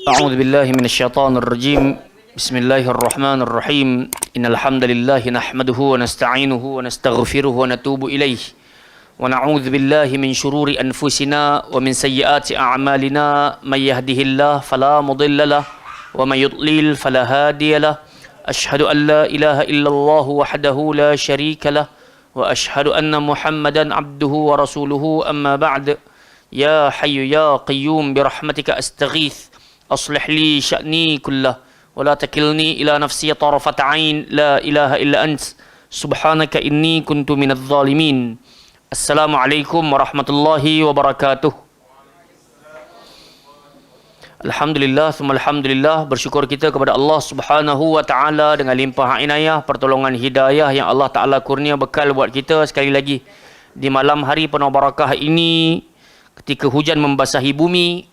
أعوذ بالله من الشيطان الرجيم. بسم الله الرحمن الرحيم. إن الحمد لله نحمده ونستعينه ونستغفره ونتوب إليه ونعوذ بالله من شرور أنفسنا ومن سيئات أعمالنا. من يهده الله فلا مضل له ومن يضلل فلا هادي له. أشهد أن لا إله إلا الله وحده لا شريك له وأشهد أن محمدا عبده ورسوله. أما بعد. يا حي يا قيوم برحمتك أستغيث أصلح لي شأني كله ولا تكلني إلى نفسي طرفة عين. لا إله إلا أنت سبحانك إني كنت من الظالمين. السلام عليكم ورحمة الله وبركاته. Alhamdulillah, thumma alhamdulillah, bersyukur kita kepada Allah Subhanahu wa taala dengan limpah inayah, pertolongan hidayah yang Allah Taala kurnia bekal buat kita sekali lagi di malam hari penuh barakah ini. Ketika hujan membasahi bumi,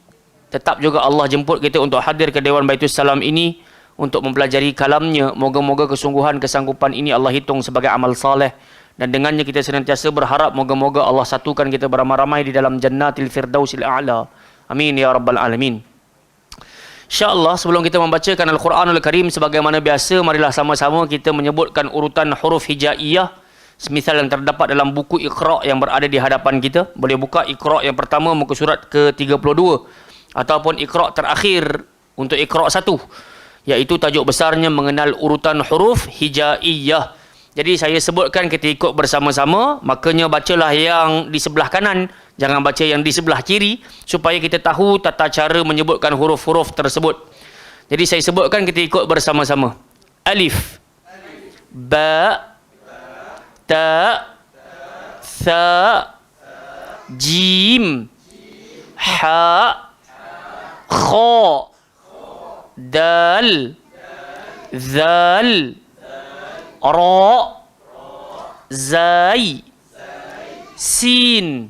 tetap juga Allah jemput kita untuk hadir ke Dewan Baitul Salam ini untuk mempelajari kalamnya. Moga-moga kesungguhan kesanggupan ini Allah hitung sebagai amal saleh, dan dengannya kita senantiasa berharap moga-moga Allah satukan kita beramai-ramai di dalam Jannatil Firdausil A'la. Amin ya rabbal alamin. InsyaAllah, sebelum kita membacakan Al-Quranul Karim sebagaimana biasa, marilah sama-sama kita menyebutkan urutan huruf hijaiyah semisal yang terdapat dalam buku Iqra' yang berada di hadapan kita. Boleh buka Iqra' yang pertama, muka surat ke-32, ataupun Iqra' terakhir untuk Iqra' 1, iaitu tajuk besarnya mengenal urutan huruf hijaiyah. Jadi saya sebutkan, kita ikut bersama-sama, makanya bacalah yang di sebelah kanan, jangan baca yang di sebelah kiri, supaya kita tahu tata cara menyebutkan huruf-huruf tersebut. Jadi saya sebutkan, kita ikut bersama-sama. Alif, ba, ta, tha, jim, ha, kha, dal, zal, ra, zai, sin,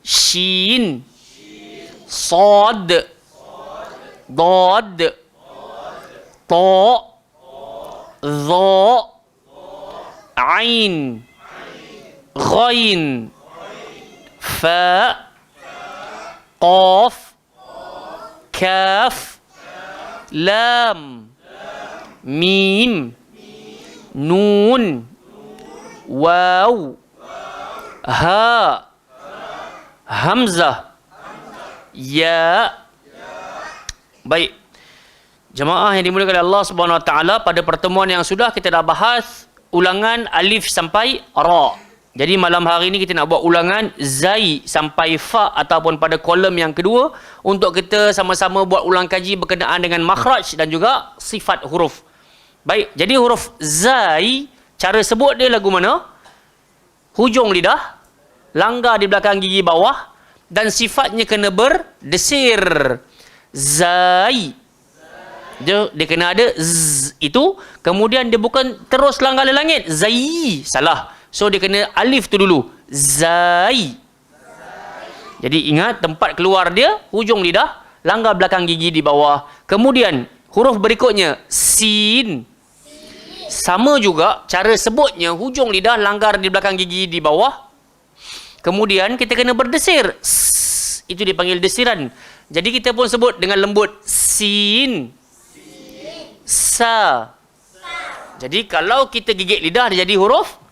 shin, sad, dad, ta, dha, ain, ghain, fa, qaf, kaf, lam, mim, nun, waw, ha, hamzah, ya. Baik, jemaah yang dimuliakan oleh Allah Subhanahu wa taala, pada pertemuan yang sudah kita dah bahas ulangan alif sampai ra. Jadi malam hari ini kita nak buat ulangan zai sampai fa, ataupun pada kolom yang kedua, untuk kita sama-sama buat ulang kaji berkenaan dengan makhraj dan juga sifat huruf. Baik, jadi huruf zai, cara sebut dia lagu mana? Hujung lidah, langgar di belakang gigi bawah, dan sifatnya kena berdesir. Zai. Dia kena ada z itu, kemudian dia bukan terus langgar le langit. Zai. Salah. So dia kena alif tu dulu. Zai. Jadi ingat, tempat keluar dia, hujung lidah, langgar belakang gigi di bawah. Kemudian huruf berikutnya, sin. Sama juga, cara sebutnya, hujung lidah langgar di belakang gigi di bawah. Kemudian kita kena berdesir. Itu dipanggil desiran. Jadi kita pun sebut dengan lembut. Sin. Sa. Jadi kalau kita gigit lidah, dia jadi huruf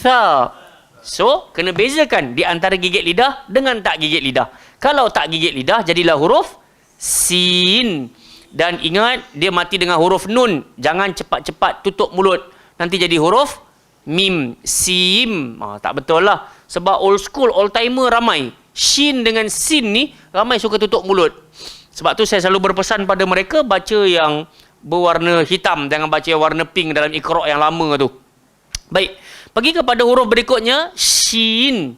tha. So, kena bezakan di antara gigit lidah dengan tak gigit lidah. Kalau tak gigit lidah, jadilah huruf sin. Dan ingat, dia mati dengan huruf nun. Jangan cepat-cepat tutup mulut. Nanti jadi huruf mim, sim. Tak betul lah. Sebab old school, old timer ramai. Shin dengan sin ni, ramai suka tutup mulut. Sebab tu saya selalu berpesan pada mereka, baca yang berwarna hitam. Jangan baca yang warna pink dalam Iqra' yang lama tu. Baik. Pergi kepada huruf berikutnya, shin.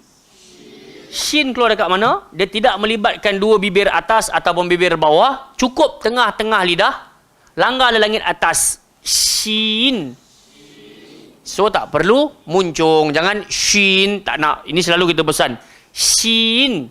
Shin keluar dekat mana? Dia tidak melibatkan dua bibir atas ataupun bibir bawah. Cukup tengah-tengah lidah. Langgar le langit atas. Shin. So tak perlu muncung. Jangan shin. Tak nak. Ini selalu kita pesan. Shin.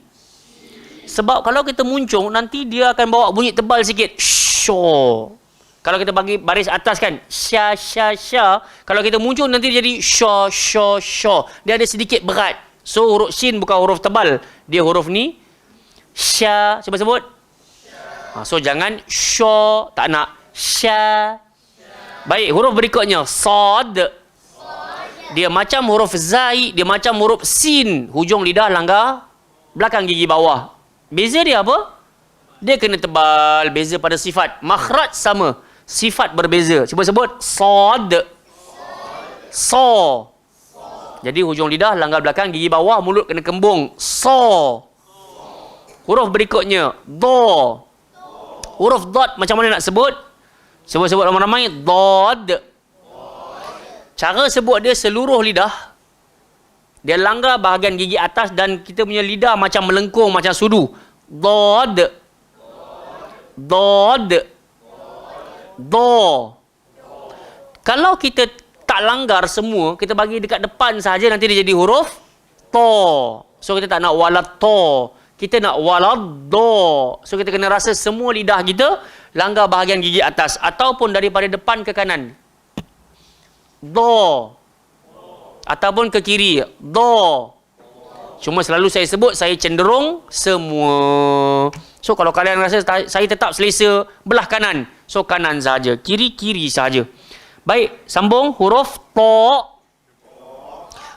Sebab kalau kita muncung, nanti dia akan bawa bunyi tebal sikit. Sho. Kalau kita bagi baris atas kan, sya, sya, sya. Kalau kita muncung, nanti dia jadi sho, sho, sho. Dia ada sedikit berat. So huruf shin bukan huruf tebal. Dia huruf ni sya. Cuba sebut. So jangan sya, tak nak sya. Baik, huruf berikutnya sad. Dia macam huruf zai, dia macam huruf sin. Hujung lidah langgar belakang gigi bawah. Beza dia apa? Dia kena tebal. Beza pada sifat. Makhraj sama, sifat berbeza. Cuba sebut sad. So. Jadi hujung lidah langgar belakang gigi bawah, mulut kena kembung. So. Huruf berikutnya do. Huruf dot macam mana nak sebut? Sebut ramai-ramai. Dod. Cara sebut dia seluruh lidah. Dia langgar bahagian gigi atas dan kita punya lidah macam melengkung, macam sudu. Dod. Dod. Do. Kalau kita tak langgar semua, kita bagi dekat depan saja, nanti dia jadi huruf to. So kita tak nak walad to. Kita nak walad do. So kita kena rasa semua lidah kita langgar bahagian gigi atas ataupun daripada depan ke kanan. Do. Ataupun ke kiri. Do. Cuma selalu saya sebut, saya cenderung semua. So kalau kalian rasa saya tetap selesa belah kanan, so kanan saja, kiri saja. Baik, sambung huruf to.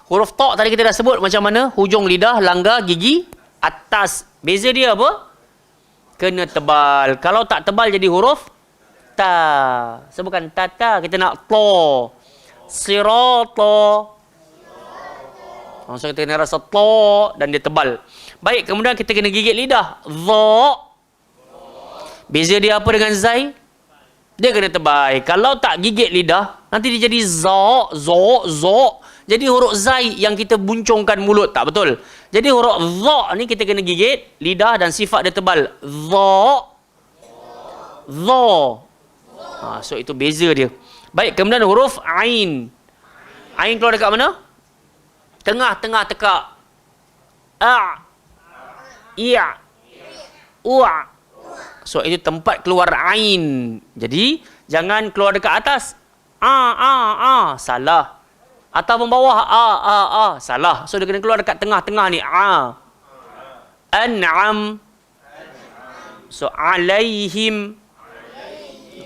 Huruf to tadi kita dah sebut macam mana hujung lidah langgar gigi atas. Beza dia apa? Kena tebal. Kalau tak tebal jadi huruf ta. So bukan tata, kita nak to. Sirata. So kita kena rasa to dan dia tebal. Baik, kemudian kita kena gigit lidah. Dha. Beza dia apa dengan zai? Dia kena tebal. Kalau tak gigit lidah, nanti dia jadi za, zo. Jadi huruf zai yang kita buncungkan mulut. Tak betul. Jadi huruf dha ni kita kena gigit lidah dan sifat dia tebal. Dha. So itu beza dia. Baik, kemudian huruf ain. Ain keluar dekat mana? Tengah-tengah tekak. A. Ia. Ua. So itu tempat keluar ain. Jadi jangan keluar dekat atas. A. Salah. Ataupun bawah a. Salah. So dia kena keluar dekat tengah-tengah ni. A. An'am. So alaihim.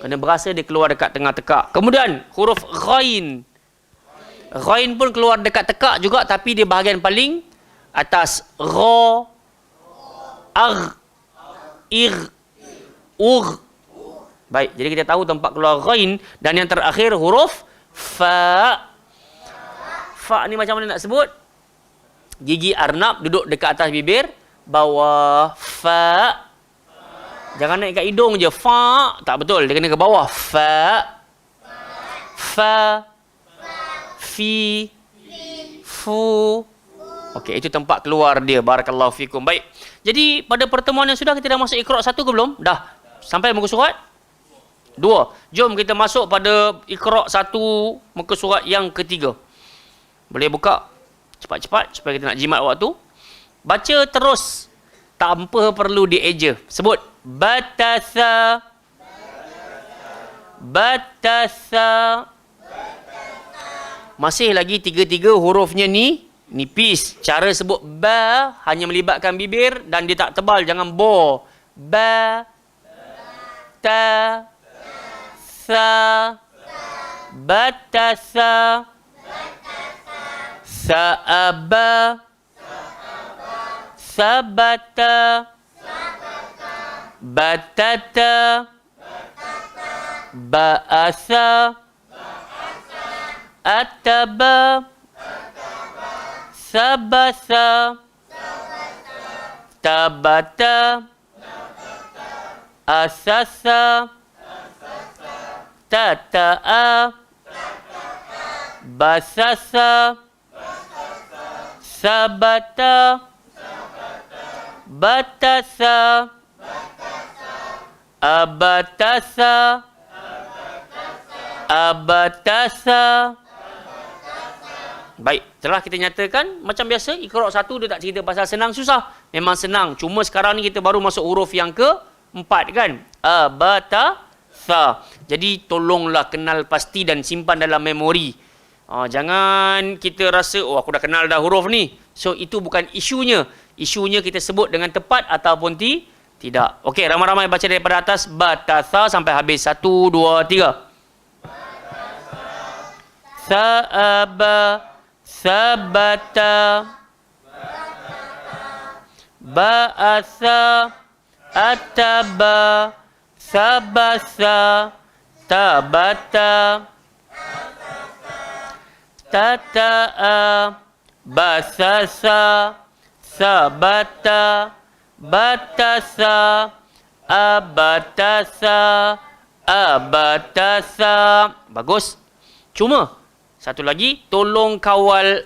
Kena berasa dia keluar dekat tengah tekak. Kemudian huruf ghain. Ghain pun keluar dekat tekak juga, tapi dia bahagian paling atas. Gha. Agh. Igh. Ugh. Baik, jadi kita tahu tempat keluar ghain. Dan yang terakhir huruf fa. Fa ni macam mana nak sebut? Gigi arnab duduk dekat atas bibir, bawah. Fa. Jangan naik kat hidung je. Fa. Tak betul. Dia kena ke bawah. Fa. Fa. Fi. Fu. Okey, itu tempat keluar dia. Barakallahu fikum. Baik. Jadi pada pertemuan yang sudah, kita dah masuk Iqra' 1 ke belum? Dah. Sampai muka surat 2. Jom kita masuk pada Iqra' 1 muka surat yang ketiga. Boleh buka cepat-cepat supaya kita nak jimat waktu. Baca terus. Tanpa perlu dieja. Sebut. Batasa. Batasa. Masih lagi 3 hurufnya ni nipis. Cara sebut ba hanya melibatkan bibir dan dia tak tebal. Jangan bo. Ba. Ta. Sa. Batasa. Sa'aba. Sabata. Batata. Ba'asa. Ataba. Sabasa. Tabata. Asasa. Tata'a. Basasa. Sabata. Batasa. Abatasa. Abatasa. Baik, telah kita nyatakan macam biasa Iqra' 1 dia tak cerita pasal senang susah. Memang senang. Cuma sekarang ni kita baru masuk huruf yang ke-4 kan. Abatasa. Jadi tolonglah kenal pasti dan simpan dalam memori. Jangan kita rasa aku dah kenal dah huruf ni. So itu bukan isunya. Isunya kita sebut dengan tepat ataupun Tidak. Okey, ramai-ramai baca daripada atas. Batasa sampai habis. 1, 2, 3. Sa'aba, sabata, ba'asa, ataba, sabasa, tabata, tata'a, basasa, sabata, batasa, abatasa, abatasa. Bagus. Cuma satu lagi, tolong kawal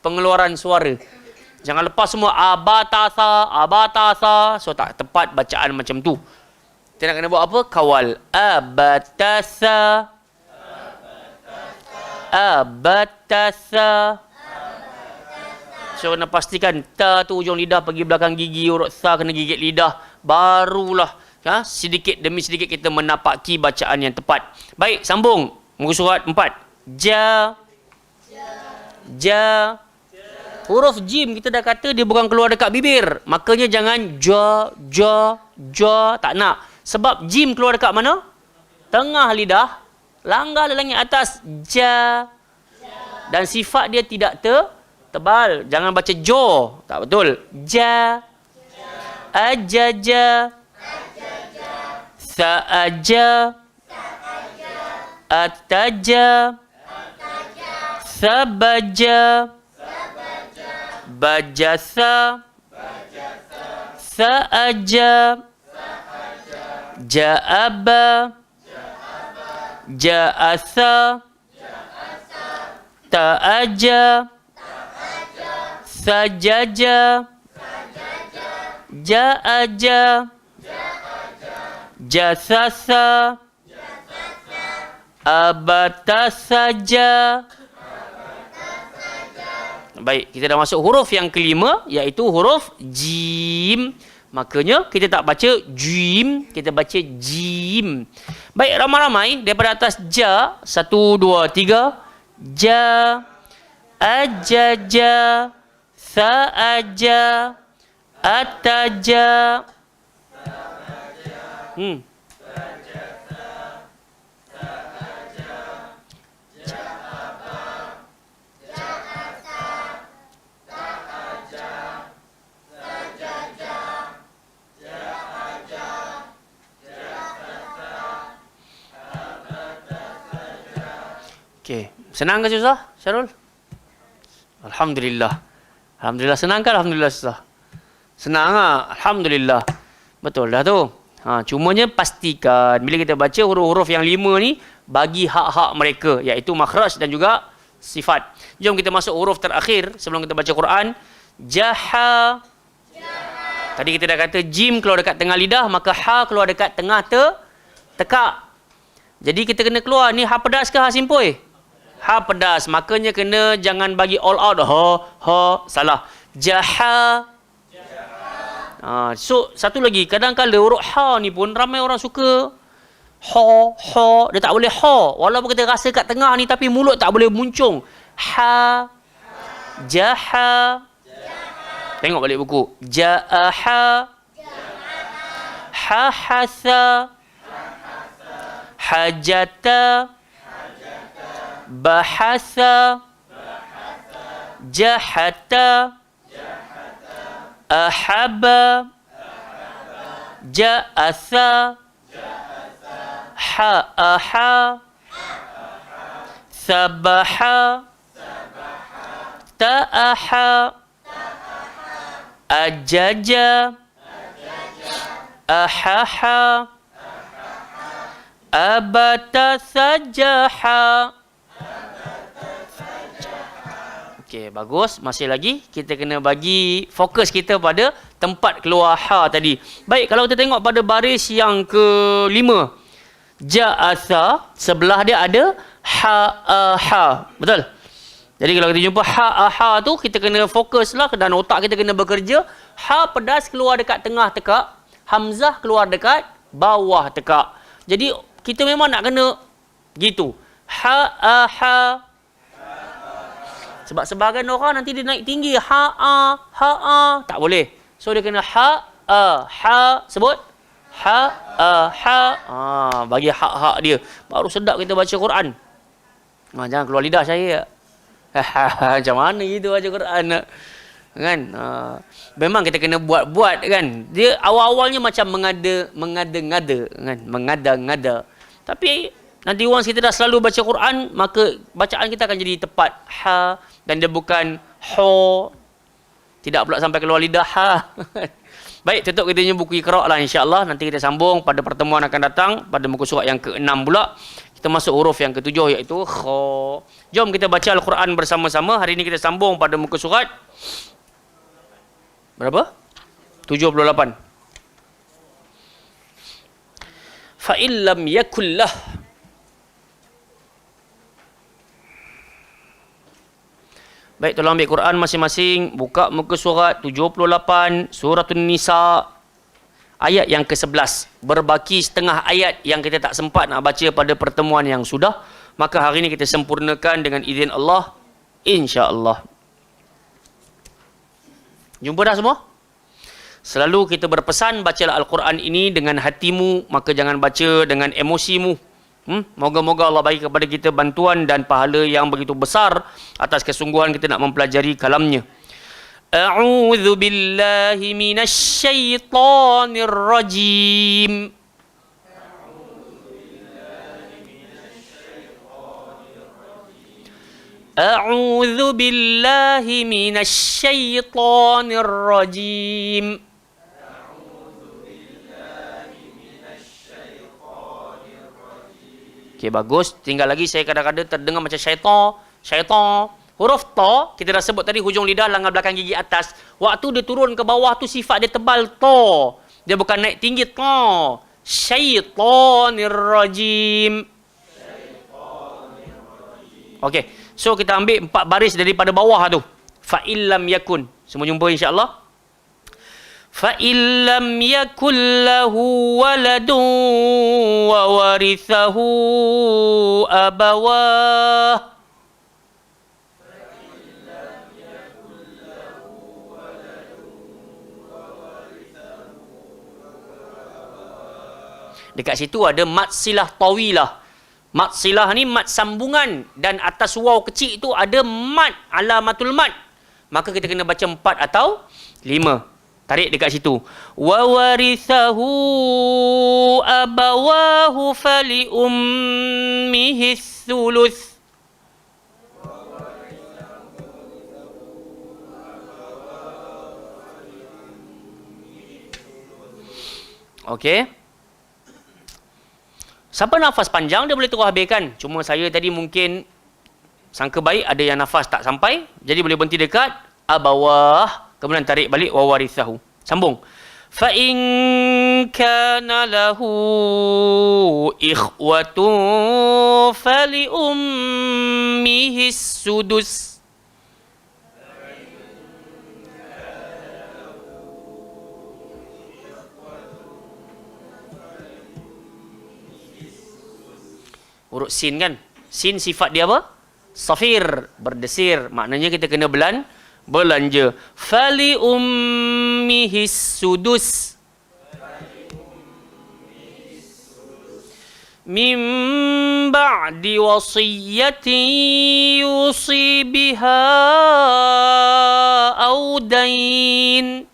pengeluaran suara. Jangan lepas semua abatasa, abatasa. So tak tepat bacaan macam tu. Kita nak kena buat apa? Kawal. Abatasa, abatasa. So kena pastikan ta tu ujung lidah pergi belakang gigi, huruf sa kena gigit lidah. Barulah sedikit demi sedikit kita menapaki bacaan yang tepat. Baik, sambung. Muka surat 4. Ja. Ja. Huruf jim kita dah kata dia bukan keluar dekat bibir. Makanya jangan ja, ja, ja. Tak nak. Sebab jim keluar dekat mana? Tengah lidah. Langgar langit atas. Ja. Dan sifat dia tidak tebal. Jangan baca jo. Tak betul. Ja. Ajaja. Sa'aja. Ataja. Sabaja. Bajasa. Sa'aja. Ja'aba. Ja'asa. Ta'aja. Sajaja. Ja'aja. Jasasa. Abatasaja. Baik, kita dah masuk huruf yang kelima, iaitu huruf jim. Makanya kita tak baca jim, kita baca jim. Baik, ramai-ramai daripada atas ja. 1, 2, 3. Ja. Ajaja. Sa'aja. Ataja. Okey, senang ke susah, Syarul? Alhamdulillah. Alhamdulillah senang ke? Alhamdulillah susah. Senang ah, alhamdulillah. Betul dah tu. Cumanya pastikan bila kita baca huruf-huruf yang 5 ni bagi hak-hak mereka, iaitu makhraj dan juga sifat. Jom kita masuk huruf terakhir sebelum kita baca Quran. Jaha. Tadi kita dah kata jim keluar dekat tengah lidah, maka ha keluar dekat tengah tekak. Jadi kita kena keluar ni ha pedas ke ha simpoi? Ha pedas, makanya kena jangan bagi all out. Ha, salah. Jaha. So satu lagi, kadang-kadang huruf ha ni pun ramai orang suka ha, dia tak boleh ha. Walaupun kita rasa kat tengah ni tapi mulut tak boleh muncung. Ha. Jaha. Tengok balik buku. Ja'aha. Hahasa. Hajata. Bahasa. Jahata. Ahaba. Ja'asa. Ha'aha. Sabaha. Ta'aha. Ajaja. Ahaha. Abatasajaha. Okey, bagus. Masih lagi kita kena bagi fokus kita pada tempat keluar ha tadi. Baik, kalau kita tengok pada baris yang ke-5. Ja'asa, sebelah dia ada ha. Betul? Jadi kalau kita jumpa ha tu, kita kena fokuslah dan otak kita kena bekerja. Ha pedas keluar dekat tengah tekak, hamzah keluar dekat bawah tekak. Jadi kita memang nak kena gitu. Ha. Sebab sebahagian orang nanti dia naik tinggi ha tak boleh. So dia kena ha Ha, sebut. Ha. Bagi hak-hak dia. Baru sedap kita baca Quran. Jangan keluar lidah saya. Macam mana gitu baca Quran nak? Kan? Memang kita kena buat-buat kan. Dia awal-awalnya macam mengada-ngada kan. Mengada-ngada. Tapi nanti once kita dah selalu baca Quran, maka bacaan kita akan jadi tepat. Ha. Dan dia bukan ho. Tidak pula sampai keluar lidah. Ha. Baik, tutup kita punya buku Iqra' lah insya-Allah. Nanti kita sambung pada pertemuan akan datang pada muka surat yang ke-6 pula. Kita masuk huruf yang ke-7 iaitu kha. Jom kita baca Al-Quran bersama-sama. Hari ini kita sambung pada muka surat berapa? 78. Fa illam yakullah. Baik, tolong ambil Quran masing-masing. Buka muka surat 78, Suratul Nisa. Ayat yang ke-11. Berbaki setengah ayat yang kita tak sempat nak baca pada pertemuan yang sudah. Maka hari ini kita sempurnakan dengan izin Allah. InsyaAllah. Jumpa dah semua? Selalu kita berpesan, bacalah Al-Quran ini dengan hatimu. Maka jangan baca dengan emosimu. Moga-moga Allah bagi kepada kita bantuan dan pahala yang begitu besar atas kesungguhan kita nak mempelajari kalamnya. A'udzu billahi minasy syaithanir rajim. A'udzu billahi minasy syaithanir rajim. Okey, bagus. Tinggal lagi saya kadang-kadang terdengar macam syaitan. Huruf ta, kita dah sebut tadi hujung lidah lengan belakang gigi atas. Waktu dia turun ke bawah tu sifat dia tebal ta. Dia bukan naik tinggi ta. Syaitanir rajim. Okey. So kita ambil 4 baris daripada bawah tu. Fa illam yakun. Semua jumpa insya-Allah. فَإِنْ لَمْ يَكُنْ لَهُ وَلَدٌ وَوَرِثَهُ أَبَوَاهُ Dekat situ ada mat silah tawilah. Mat silah ni mat sambungan dan atas waw kecil tu ada mat, alamatul mat. Maka kita kena baca 4 atau 5. Tarik dekat situ. Wa warithahu abawahu fali ummihi thuluth. Okey. Siapa nafas panjang dia boleh terus habiskan. Cuma saya tadi mungkin sangka baik ada yang nafas tak sampai. Jadi boleh berhenti dekat abawah. Kemudian tarik balik wa warithahu. Sambung. Fa in kana lahu ikhwatun fali ummihi sudus. Huruf sin kan? Sin sifat dia apa? Safir, berdesir. Maknanya kita kena belanja. Fali ummihi sudus. Min ba'di wasiyatin yusi biha aw dain.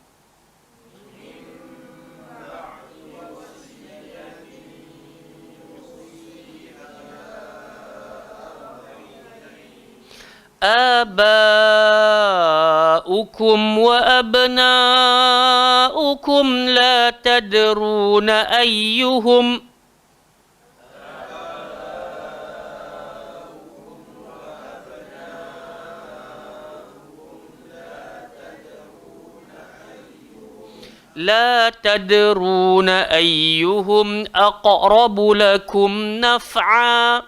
آباؤكم وأبناؤكم لا تدرون أيهم أقرب لكم نفعا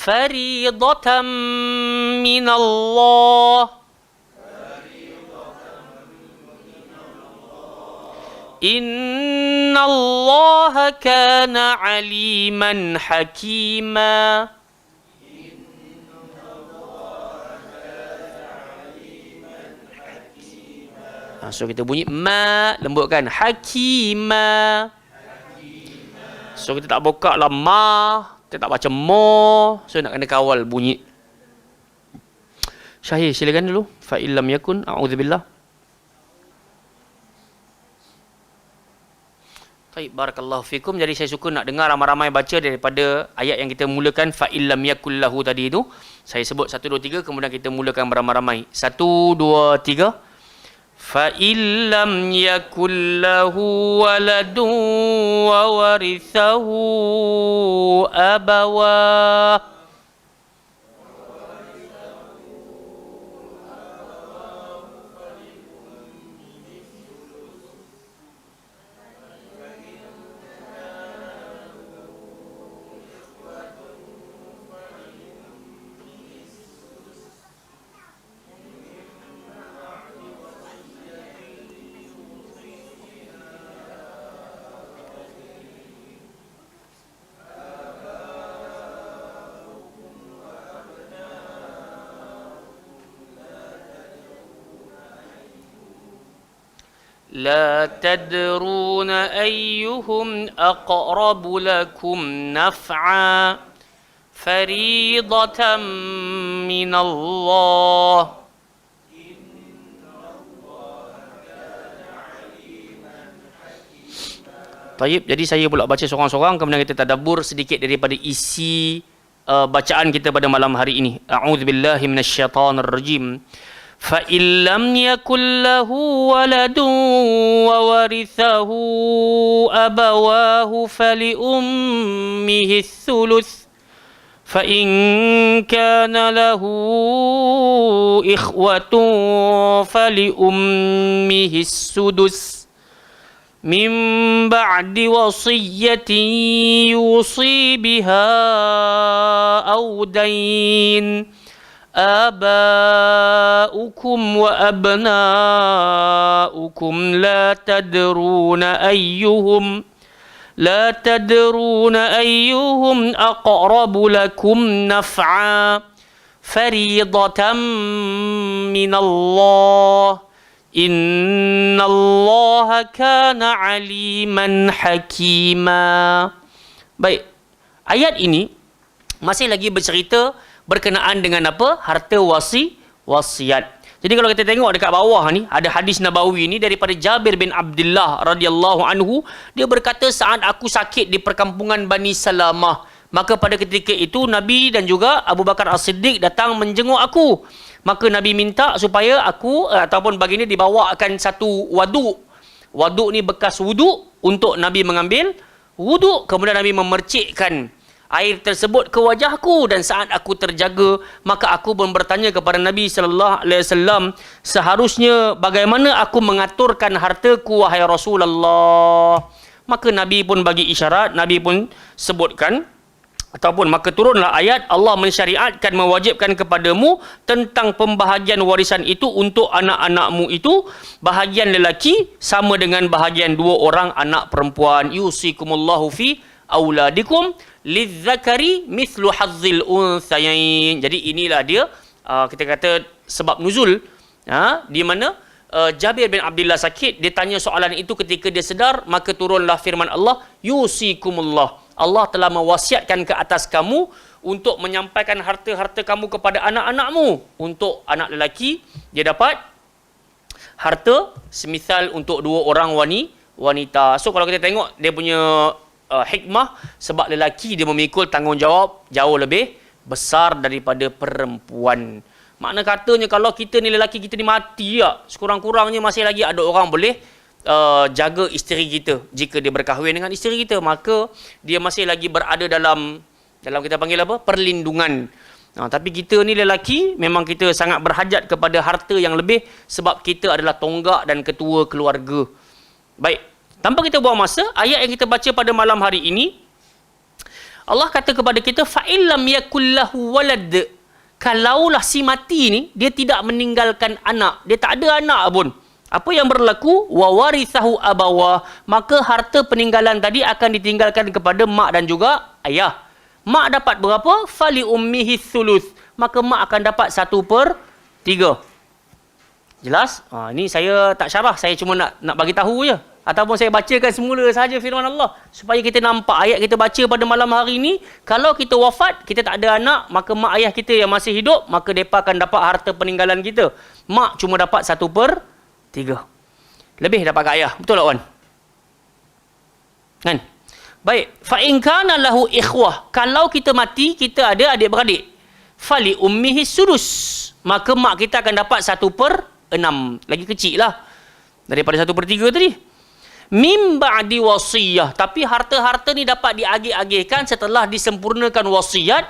فريضة من الله إن الله كان عليما حكيما So kita bunyi ma, lembutkan. Hakima. So kita tak buka lah ma, kita tak baca mo. So nak kena kawal bunyi. Syahir, silakan dulu. Fa illam yakun, a'udzubillah. Baik, barakallahu fikum. Jadi saya suka nak dengar ramai-ramai baca daripada ayat yang kita mulakan fa illam yakul lahu tadi itu. Saya sebut 1 2 3 kemudian kita mulakan beramai-ramai. 1 2 3. Fa illam yakul lahu waladun wa warithahu abawah. لا تدرون أيهم أقرب لكم نفعا فريضة من الله. Taib, jadi saya pula baca seorang-seorang kemudian kita tadabbur sedikit daripada isi bacaan kita pada malam hari ini. A'udzubillahi minasyaitonir rajim. فَإِنْ لَمْ يَكُنْ لَهُ وَلَدٌ وَوَرِثَهُ أَبَوَاهُ فَلِأُمِّهِ الثُّلُثُ فَإِنْ كَانَ لَهُ إِخْوَةٌ فَلِأُمِّهِ السُّدُسُ مِنْ بَعْدِ وَصِيَّةٍ يُوصِي بِهَا أَوْ دَيْنٍ آباؤكم وأبناؤكم لا تدرون أيهم أقرب لكم نفعا فريضة من الله إن الله كان عليما حكيما. Baik, ayat ini masih lagi bercerita berkenaan dengan apa? Harta wasiat. Jadi kalau kita tengok dekat bawah ni ada hadis Nabawi ni daripada Jabir bin Abdullah radhiyallahu anhu, dia berkata saat aku sakit di perkampungan Bani Salamah, maka pada ketika itu Nabi dan juga Abu Bakar As-Siddiq datang menjenguk aku. Maka Nabi minta supaya aku ataupun baginda dibawakan satu waduk. Waduk ni bekas wuduk untuk Nabi mengambil wuduk, kemudian Nabi memercikkan air tersebut ke wajahku dan saat aku terjaga maka aku pun bertanya kepada Nabi sallallahu alaihi wasallam, seharusnya bagaimana aku mengaturkan hartaku wahai Rasulullah. Maka Nabi pun bagi isyarat, Nabi pun sebutkan ataupun maka turunlah ayat Allah mensyariatkan mewajibkan kepadamu tentang pembahagian warisan itu untuk anak-anakmu itu bahagian lelaki sama dengan bahagian dua orang anak perempuan. Yusikumullahu fi auladikum lizzakari mithlu hazzil unthayain. Jadi inilah dia kita kata sebab nuzul di mana Jabir bin Abdullah sakit, dia tanya soalan itu ketika dia sedar, maka turunlah firman Allah, yusikumullah, Allah telah mewasiatkan ke atas kamu untuk menyampaikan harta-harta kamu kepada anak-anakmu. Untuk anak lelaki dia dapat harta semisal untuk dua orang wanita. So kalau kita tengok dia punya hikmah, sebab lelaki dia memikul tanggungjawab jauh lebih besar daripada perempuan. Makna katanya kalau kita ni lelaki kita ni mati tak, sekurang-kurangnya masih lagi ada orang boleh jaga isteri kita. Jika dia berkahwin dengan isteri kita, maka dia masih lagi berada dalam kita panggil apa? Perlindungan. Tapi kita ni lelaki memang kita sangat berhajat kepada harta yang lebih sebab kita adalah tonggak dan ketua keluarga. Baik, tanpa kita buang masa, ayat yang kita baca pada malam hari ini, Allah kata kepada kita, fa'illam yakullahu walad. Kalaulah si mati ni, dia tidak meninggalkan anak, dia tak ada anak pun, apa yang berlaku? Wa warithahu abawah, maka harta peninggalan tadi akan ditinggalkan kepada mak dan juga ayah. Mak dapat berapa? Fali ummihi thuluth, maka mak akan dapat 1/3. Jelas? Ini saya tak syarah, saya cuma nak bagi tahu je. Ataupun saya bacakan semula saja firman Allah supaya kita nampak ayat kita baca pada malam hari ini. Kalau kita wafat, kita tak ada anak, maka mak ayah kita yang masih hidup, maka mereka akan dapat harta peninggalan kita. Mak cuma dapat 1/3. Lebih dapat kat ayah. Betul tak, Wan? Kan? Baik. Fa in kana lahu ikhwah. Kalau kita mati, kita ada adik-beradik. Fali ummihi sudus. Maka mak kita akan dapat 1/6. Lagi kecil lah daripada 1/3 tadi. Mim ba'di wasiyah. Tapi harta-harta ni dapat diagih-agihkan setelah disempurnakan wasiat.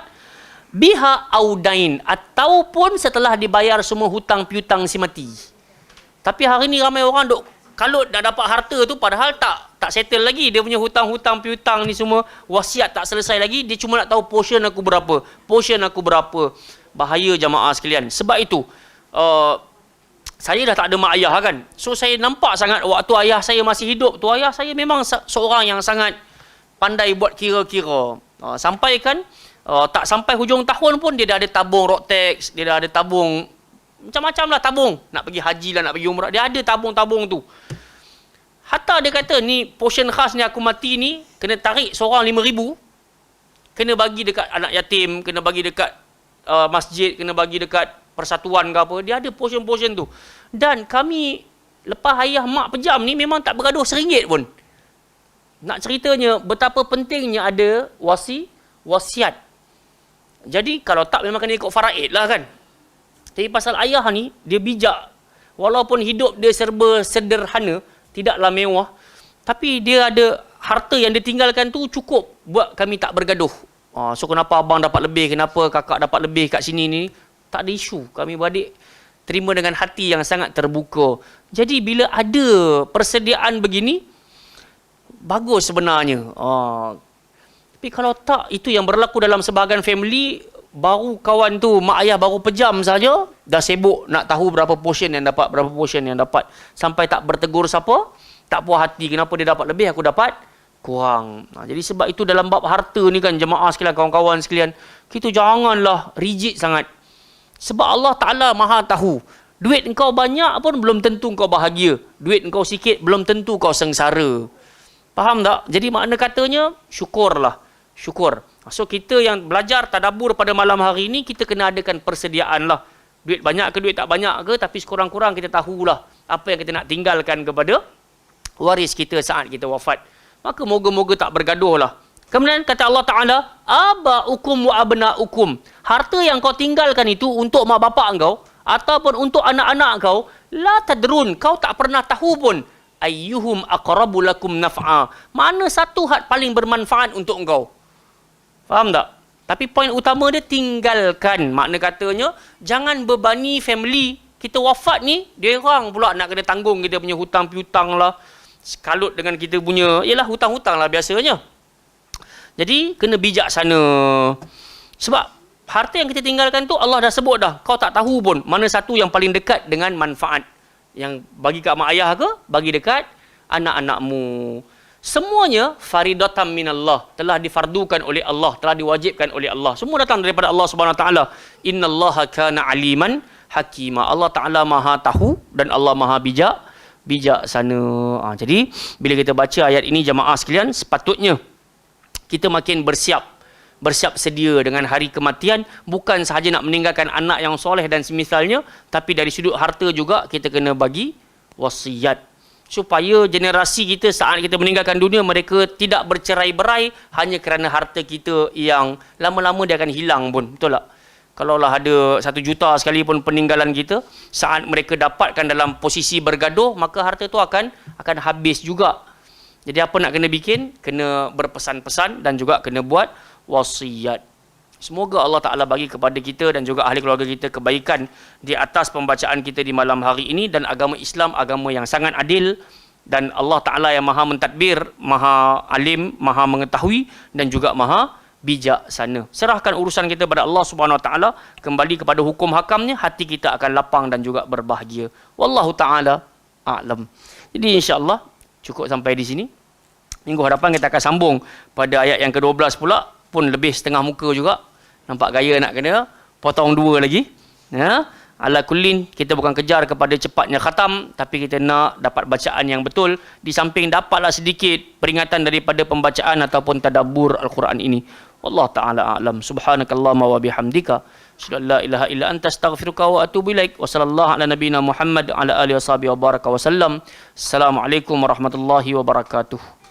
Biha audain. Ataupun setelah dibayar semua hutang piutang si mati. Tapi hari ni ramai orang duk kalut dah dapat harta tu padahal tak settle lagi. Dia punya hutang-hutang piutang ni semua. Wasiat tak selesai lagi. Dia cuma nak tahu portion aku berapa. Portion aku berapa. Bahaya jamaah sekalian. Sebab itu, saya dah tak ada mak ayah kan. So saya nampak sangat waktu ayah saya masih hidup tu, ayah saya memang seorang yang sangat pandai buat kira-kira. Sampai kan tak sampai hujung tahun pun dia dah ada tabung road tax, dia dah ada tabung macam-macam lah tabung. Nak pergi haji lah, nak pergi umrah, dia ada tabung-tabung tu. Hatta dia kata ni portion khas ni aku mati ni kena tarik seorang 5,000, kena bagi dekat anak yatim, kena bagi dekat masjid, kena bagi dekat persatuan ke apa, dia ada portion-portion tu. Dan kami lepas ayah mak pejam ni memang tak bergaduh RM1 pun. Nak ceritanya betapa pentingnya ada wasiat. Jadi kalau tak memang kena ikut faraid lah kan. Tapi pasal ayah ni dia bijak. Walaupun hidup dia serba sederhana, tidaklah mewah, tapi dia ada harta yang ditinggalkan tu cukup buat kami tak bergaduh. So kenapa abang dapat lebih, kenapa kakak dapat lebih kat sini ni, tak ada isu. Kami beradik terima dengan hati yang sangat terbuka. Jadi bila ada persediaan begini, bagus sebenarnya. Tapi kalau tak, itu yang berlaku dalam sebahagian family, baru kawan tu, mak ayah baru pejam saja, dah sibuk nak tahu berapa portion yang dapat, sampai tak bertegur siapa, tak puas hati, kenapa dia dapat lebih, aku dapat kurang. Jadi sebab itu dalam bab harta ni kan, jemaah sekalian, kawan-kawan sekalian, kita janganlah rigid sangat. Sebab Allah Ta'ala maha tahu. Duit engkau banyak pun belum tentu kau bahagia. Duit engkau sikit belum tentu kau sengsara. Faham tak? Jadi makna katanya, syukurlah. Syukur. So kita yang belajar tadabbur pada malam hari ini, kita kena adakan persediaan lah. Duit banyak ke duit tak banyak ke, tapi sekurang-kurang kita tahulah apa yang kita nak tinggalkan kepada waris kita saat kita wafat. Maka moga-moga tak bergaduh lah. Kemudian kata Allah Ta'ala, aba'ukum wa abna'ukum. Harta yang kau tinggalkan itu untuk mak bapak engkau, ataupun untuk anak-anak kau, la tadrun, kau tak pernah tahu pun, ayyuhum aqrabu lakum naf'a. Mana satu hak paling bermanfaat untuk engkau. Faham tak? Tapi poin utama dia tinggalkan. Makna katanya, jangan bebani family. Kita wafat ni, dia orang pula nak kena tanggung kita punya hutang piutang lah. Kalut dengan kita punya, ialah hutang-hutang lah biasanya. Jadi, kena bijaksana. Sebab, harta yang kita tinggalkan tu Allah dah sebut dah. Kau tak tahu pun mana satu yang paling dekat dengan manfaat. Yang bagi kat mak ayah ke, bagi dekat anak-anakmu. Semuanya faridatan minallah, telah difardukan oleh Allah, telah diwajibkan oleh Allah. Semua datang daripada Allah Subhanahu Wa Taala. Innallaha kana aliman hakima. Allah Taala Maha tahu dan Allah Maha bijaksana. Jadi bila kita baca ayat ini jemaah sekalian, sepatutnya kita makin bersiap sedia dengan hari kematian, bukan sahaja nak meninggalkan anak yang soleh dan semisalnya, tapi dari sudut harta juga kita kena bagi wasiat. Supaya generasi kita saat kita meninggalkan dunia, mereka tidak bercerai-berai hanya kerana harta kita yang lama-lama dia akan hilang pun. Betul tak? Kalaulah ada 1 juta sekalipun peninggalan kita, saat mereka dapatkan dalam posisi bergaduh, maka harta tu akan habis juga. Jadi apa nak kena bikin? Kena berpesan-pesan dan juga kena buat wasiat. Semoga Allah Ta'ala bagi kepada kita dan juga ahli keluarga kita kebaikan di atas pembacaan kita di malam hari ini. Dan agama Islam, agama yang sangat adil. Dan Allah Ta'ala yang maha mentadbir, maha alim, maha mengetahui dan juga maha bijaksana. Serahkan urusan kita kepada Allah Subhanahu Wa Ta'ala. Kembali kepada hukum hakamnya, hati kita akan lapang dan juga berbahagia. Wallahu Ta'ala a'lam. Jadi insyaAllah cukup sampai di sini. Minggu hadapan kita akan sambung pada ayat yang ke-12 pula. Pun lebih setengah muka juga. Nampak gaya nak kena potong 2 lagi. Ya. Ala kullin, kita bukan kejar kepada cepatnya khatam, tapi kita nak dapat bacaan yang betul. Di samping dapatlah sedikit peringatan daripada pembacaan ataupun tadabbur Al-Quran ini. Wallahu ta'ala a'lam. Subhanakallahumma wa bihamdika. Asyhadu an la ilaha illa anta astaghfiruka wa atubu ilaik. Wa sallallahu ala nabiyyina Muhammad wa ala alihi wa sahbihi wa baraka wa sallam. Assalamualaikum warahmatullahi wabarakatuh.